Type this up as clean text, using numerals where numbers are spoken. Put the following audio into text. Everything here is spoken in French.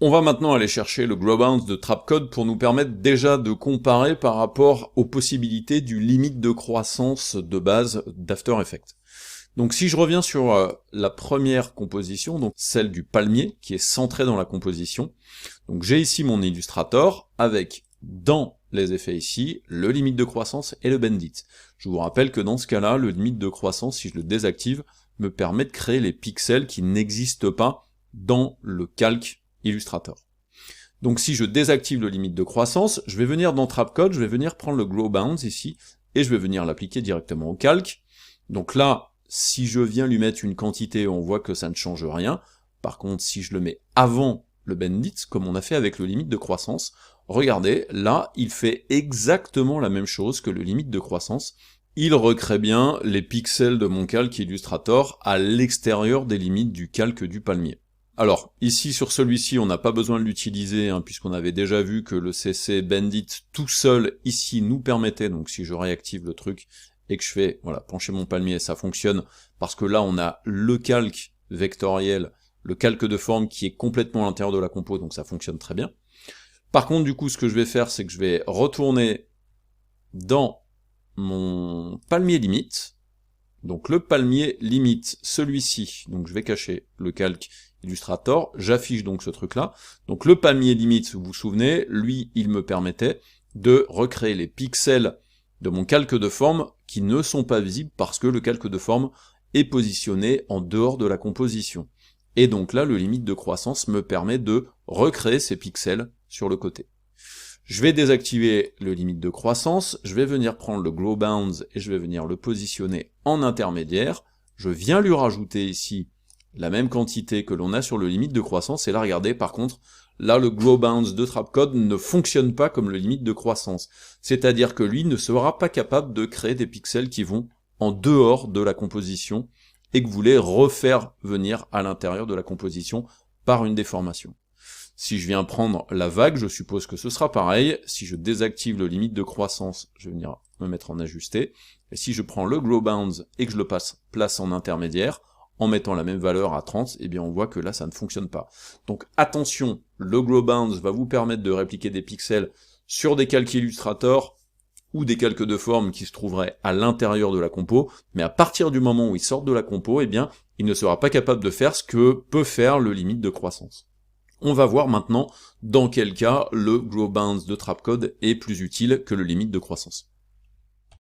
On va maintenant aller chercher le growbounds de Trapcode pour nous permettre déjà de comparer par rapport aux possibilités du limite de croissance de base d'After Effects. Donc si je reviens sur la première composition, donc celle du palmier, qui est centrée dans la composition, donc j'ai ici mon Illustrator avec, dans les effets ici, le limite de croissance et le Bendit. Je vous rappelle que dans ce cas-là, le limite de croissance, si je le désactive, me permet de créer les pixels qui n'existent pas dans le calque Illustrator. Donc si je désactive le limite de croissance, je vais venir dans Trapcode, je vais venir prendre le growbounds ici, et je vais venir l'appliquer directement au calque. Donc là, si je viens lui mettre une quantité, on voit que ça ne change rien. Par contre, si je le mets avant le Bendit, comme on a fait avec le limite de croissance, regardez, là, il fait exactement la même chose que le limite de croissance. Il recrée bien les pixels de mon calque Illustrator à l'extérieur des limites du calque du palmier. Alors, ici, sur celui-ci, on n'a pas besoin de l'utiliser, puisqu'on avait déjà vu que le CC Bendit tout seul, ici, nous permettait, donc si je réactive le truc, et que je fais, voilà, pencher mon palmier, ça fonctionne, parce que là, on a le calque vectoriel, le calque de forme qui est complètement à l'intérieur de la compo, donc ça fonctionne très bien. Par contre, du coup, ce que je vais faire, c'est que je vais retourner dans mon palmier limite, donc le palmier limite, celui-ci, donc je vais cacher le calque Illustrator, j'affiche donc ce truc-là. Donc le palmier limite, vous vous souvenez, lui, il me permettait de recréer les pixels de mon calque de forme qui ne sont pas visibles parce que le calque de forme est positionné en dehors de la composition. Et donc là, le limite de croissance me permet de recréer ces pixels sur le côté. Je vais désactiver le limite de croissance, je vais venir prendre le growbounds et je vais venir le positionner en intermédiaire. Je viens lui rajouter ici la même quantité que l'on a sur le limite de croissance, et là, regardez, par contre, là, le growbounds de Trapcode ne fonctionne pas comme le limite de croissance. C'est-à-dire que lui ne sera pas capable de créer des pixels qui vont en dehors de la composition, et que vous voulez refaire venir à l'intérieur de la composition par une déformation. Si je viens prendre la vague, je suppose que ce sera pareil. Si je désactive le limite de croissance, je vais venir me mettre en ajusté. Et si je prends le growbounds et que je le place en intermédiaire, en mettant la même valeur à 30, eh bien on voit que là ça ne fonctionne pas. Donc attention, le growbounds va vous permettre de répliquer des pixels sur des calques Illustrator ou des calques de forme qui se trouveraient à l'intérieur de la compo, mais à partir du moment où ils sortent de la compo, eh bien il ne sera pas capable de faire ce que peut faire le limite de croissance. On va voir maintenant dans quel cas le growbounds de Trapcode est plus utile que le limite de croissance.